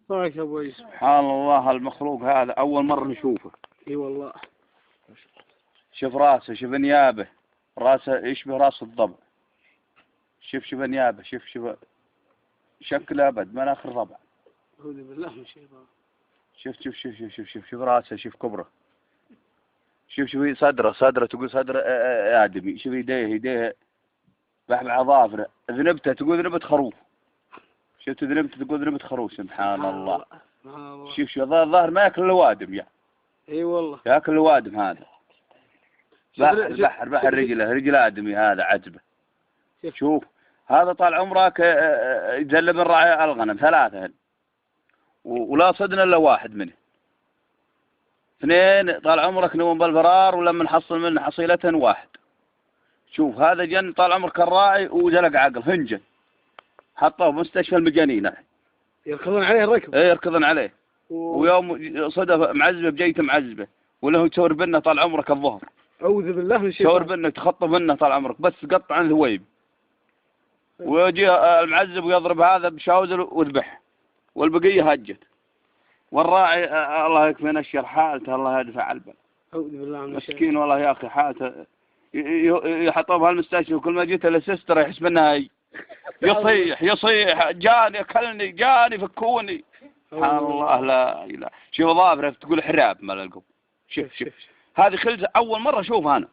طيب يا ابوي. سبحان الله، المخلوق هذا أول مرة نشوفه. اي والله. شوف راسه، شوف انيابه، راسه يشبه راس الضبع. شوف انيابه، شوف شكله أبد مناخ الربع. أعوذ بالله من الشيطان. شوف راسه، شوف كبره. شوف صدره تقول صدر آدمي. شوف يديه بحبح أظافره. ذنبته تقول ذنبة خروف. شفت ذنبته تقول ذنبة خروف. سبحان الله. شوف الظاهر ما ياكل الوادم يعني. اي والله. ياكل الوادم هذا. بحر رجل آدمي هذا عجبه. شوف هذا طال عمرك يجلب من راعي الغنم 3 ولا صدنا إلا واحد منه. 2 طال عمرك نوم بالفرار ولما نحصل منه حصيلة 1. شوف هذا جن طال عمرك الراعي وجلق عقل هنجن. حطوه مستشفى المجانين. يركضون عليه الركب. ايه يركضون عليه. ويوم صدف معزبه بجيته معزبه وله تشور بنا طال عمرك الظهر. أعوذ بالله من الشيطان. تشور بنا تخطب منه طال عمرك بس قطع عن الهويب. ويجي المعزب ويضرب هذا بشاوزر وذبح والبقيه هجت. والراعي الله يكفي نشر حالته، الله يدفع علبه. أعوذ بالله من الشيطان. مسكين والله يا اخي حالته. يحطوه بهالمستشفى وكل ما جيت السستر يحس منها هي. يصيح جاني اكلني جاني فكوني. سبحان الله لا اله. شوف ظافره تقول حراب مال القب. شوف هذه خلزه اول مره اشوفها انا.